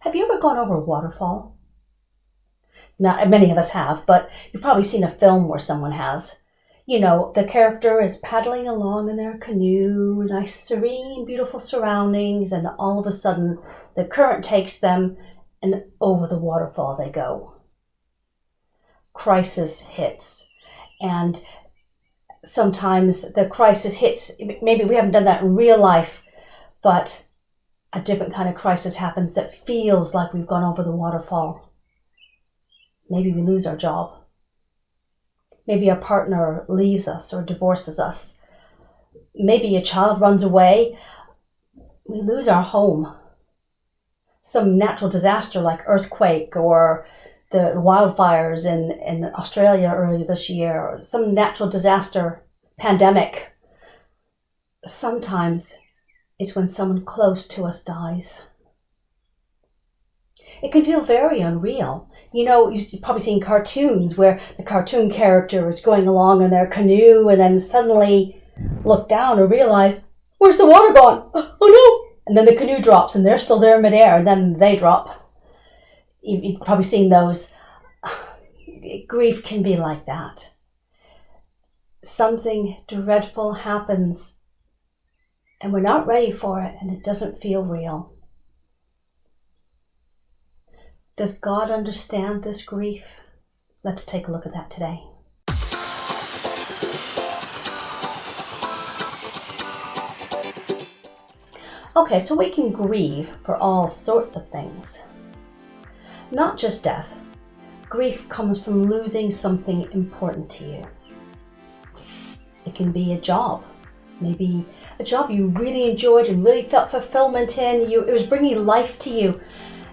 Have you ever gone over a waterfall? Not many of us have, but you've probably seen a film where someone has. You know, the character is paddling along in their canoe, nice, serene, beautiful surroundings, and all of a sudden the current takes them and over the waterfall they go. Crisis hits, and sometimes the crisis hits, maybe we haven't done that in real life, but a different kind of crisis happens that feels like we've gone over the waterfall. Maybe we lose our job. Maybe our partner leaves us or divorces us. Maybe a child runs away. We lose our home. Some natural disaster like earthquake or the wildfires in Australia earlier this year, or some natural disaster, pandemic. Sometimes it's when someone close to us dies. It can feel very unreal. You know, you've probably seen cartoons where the cartoon character is going along in their canoe and then suddenly look down and realize, where's the water gone? Oh no! And then the canoe drops and they're still there in midair and then they drop. You've probably seen those. Grief can be like that. Something dreadful happens and we're not ready for it and it doesn't feel real. Does God understand this grief? Let's take a look at that today. Okay, so we can grieve for all sorts of things. Not just death. Grief comes from losing something important to you. It can be a job. Maybe a job you really enjoyed and really felt fulfillment in. It was bringing life to you.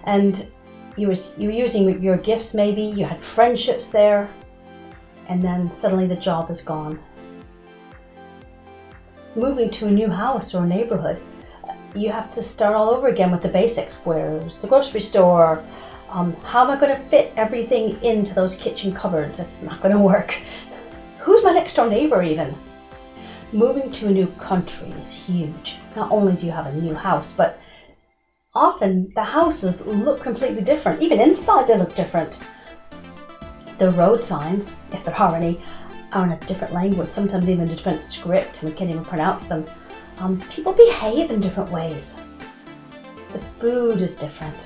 And you were using your gifts maybe, you had friendships there, and then suddenly the job is gone. Moving to a new house or a neighborhood, you have to start all over again with the basics. Where's the grocery store? How am I going to fit everything into those kitchen cupboards? It's not going to work. Who's my next door neighbor even? Moving to a new country is huge. Not only do you have a new house, but often the houses look completely different. Even inside they look different. The road signs, if there are any, are in a different language, sometimes even a different script, and we can't even pronounce them. People behave in different ways. The food is different,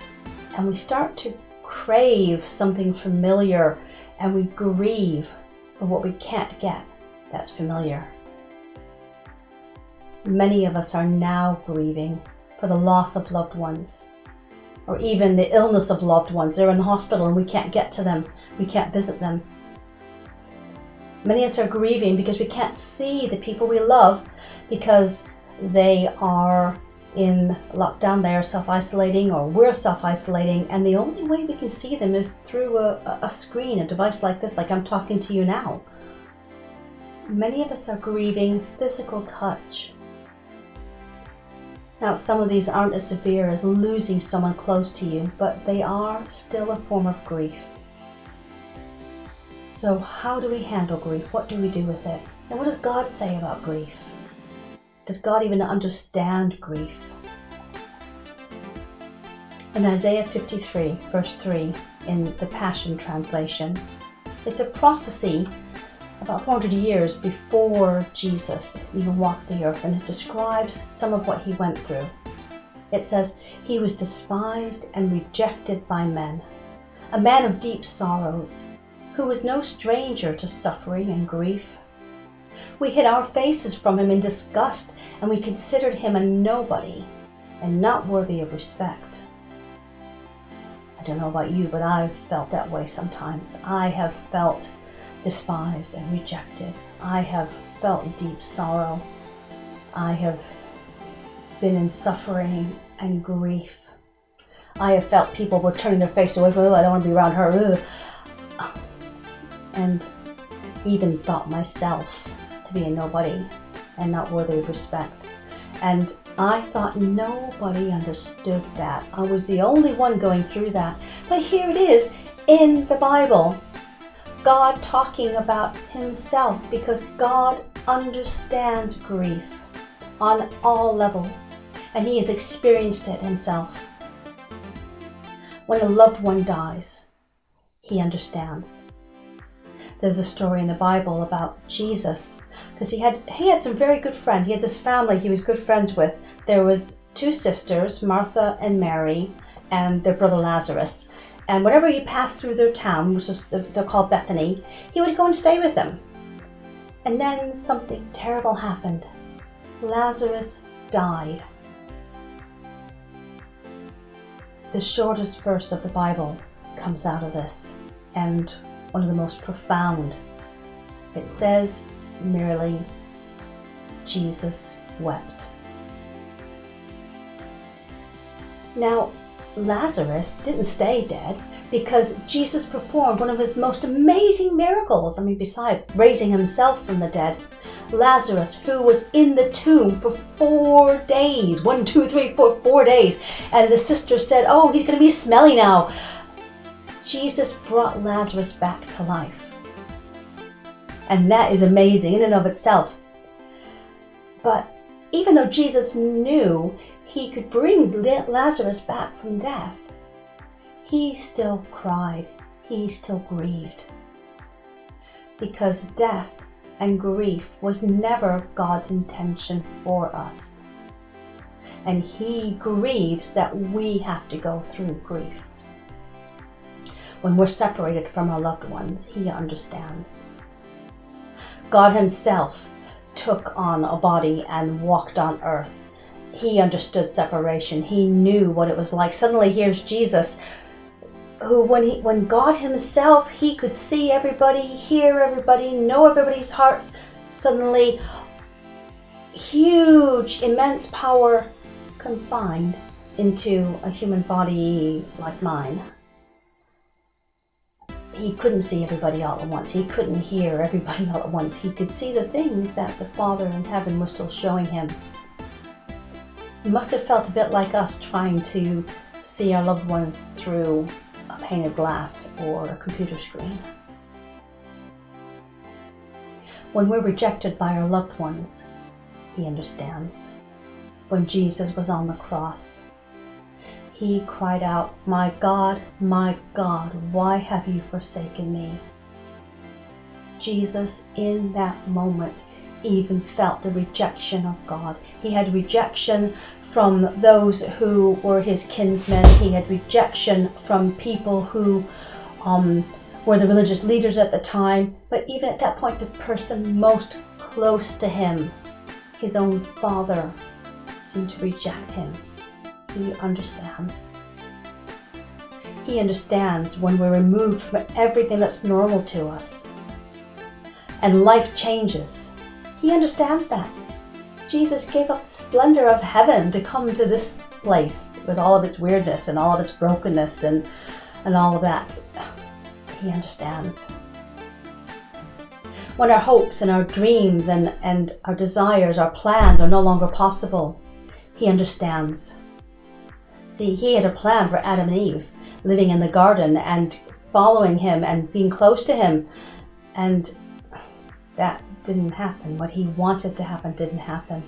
and we start to crave something familiar, and we grieve for what we can't get that's familiar. Many of us are now grieving for the loss of loved ones, or even the illness of loved ones. They're in the hospital and we can't get to them. We can't visit them. Many of us are grieving because we can't see the people we love because they are in lockdown, they are self-isolating, or we're self-isolating, and the only way we can see them is through a screen, a device like this, like I'm talking to you now. Many of us are grieving physical touch. Now, some of these aren't as severe as losing someone close to you, but they are still a form of grief. So how do we handle grief? What do we do with it? And what does God say about grief? Does God even understand grief? In Isaiah 53, verse 3, in the Passion Translation, it's a prophecy about 400 years before Jesus even walked the earth, and it describes some of what he went through. It says, "He was despised and rejected by men, a man of deep sorrows, who was no stranger to suffering and grief. We hid our faces from him in disgust, and we considered him a nobody and not worthy of respect." I don't know about you, but I've felt that way sometimes. I have felt despised and rejected. I have felt deep sorrow. I have been in suffering and grief. I have felt people were turning their face away from, "Oh, I don't want to be around her." And even thought myself to be a nobody and not worthy of respect. And I thought nobody understood that. I was the only one going through that. But here it is in the Bible. God talking about himself, because God understands grief on all levels, and he has experienced it himself. When a loved one dies, he understands. There's a story in the Bible about Jesus, because he had some very good friends. He had this family he was good friends with. There was 2 sisters, Martha and Mary, and their brother Lazarus. And whenever he passed through their town, which is they're called Bethany, he would go and stay with them. And then something terrible happened. Lazarus died. The shortest verse of the Bible comes out of this, and one of the most profound. It says merely, Jesus wept. Now, Lazarus didn't stay dead because Jesus performed one of his most amazing miracles. Besides raising himself from the dead, Lazarus, who was in the tomb for 4 days, 1, 2, 3, 4, 4 days, and the sister said, oh, he's going to be smelly now. Jesus brought Lazarus back to life. And that is amazing in and of itself. But even though Jesus knew he could bring Lazarus back from death, he still cried, he still grieved. Because death and grief was never God's intention for us. And he grieves that we have to go through grief. When we're separated from our loved ones, he understands. God himself took on a body and walked on earth. He understood separation. He knew what it was like. Suddenly here's Jesus, who when God himself, he could see everybody, hear everybody, know everybody's hearts. Suddenly, huge, immense power confined into a human body like mine. He couldn't see everybody all at once. He couldn't hear everybody all at once. He could see the things that the Father in heaven was still showing him. It must have felt a bit like us trying to see our loved ones through a pane of glass or a computer screen. When we're rejected by our loved ones, he understands. When Jesus was on the cross, he cried out, my God, why have you forsaken me? Jesus, in that moment, even felt the rejection of God. He had rejection from those who were his kinsmen. He had rejection from people who were the religious leaders at the time. But even at that point, the person most close to him, his own father, seemed to reject him. He understands. He understands when we're removed from everything that's normal to us and life changes. He understands that. Jesus gave up the splendor of heaven to come to this place with all of its weirdness and all of its brokenness and all of that. He understands. When our hopes and our dreams and our desires, our plans are no longer possible, he understands. See, he had a plan for Adam and Eve, living in the garden and following him and being close to him. And that didn't happen. What he wanted to happen didn't happen.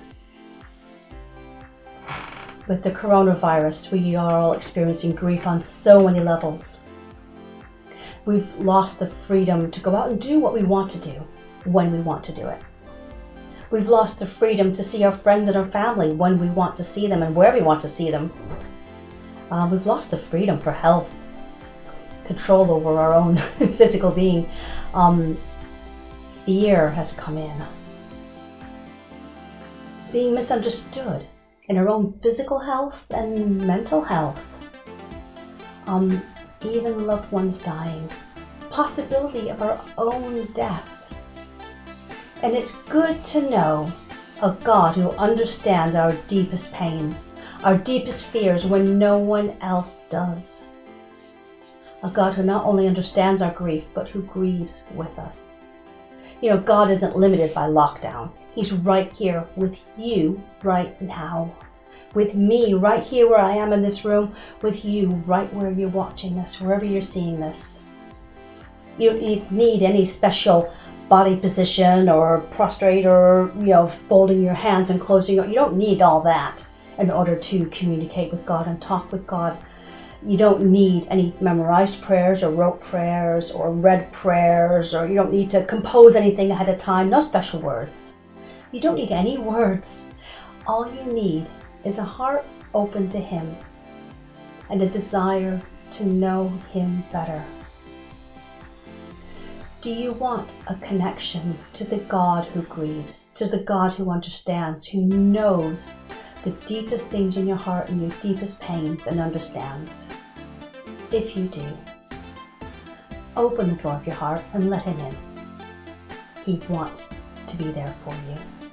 With the coronavirus, we are all experiencing grief on so many levels. We've lost the freedom to go out and do what we want to do when we want to do it. We've lost the freedom to see our friends and our family when we want to see them and where we want to see them. We've lost the freedom for health, control over our own physical being. Fear has come in. Being misunderstood in our own physical health and mental health. Even loved ones dying. Possibility of our own death. And it's good to know a God who understands our deepest pains, our deepest fears when no one else does. A God who not only understands our grief, but who grieves with us. You know, God isn't limited by lockdown. He's right here with you right now. With me right here where I am in this room. With you right where you're watching this, wherever you're seeing this. You don't need any special body position or prostrate or, folding your hands and closing your... You don't need all that in order to communicate with God and talk with God. You don't need any memorized prayers or rote prayers or read prayers, or you don't need to compose anything ahead of time, no special words. You don't need any words. All you need is a heart open to Him and a desire to know Him better. Do you want a connection to the God who grieves, to the God who understands, who knows the deepest things in your heart and your deepest pains and understands? If you do, open the door of your heart and let Him in. He wants to be there for you.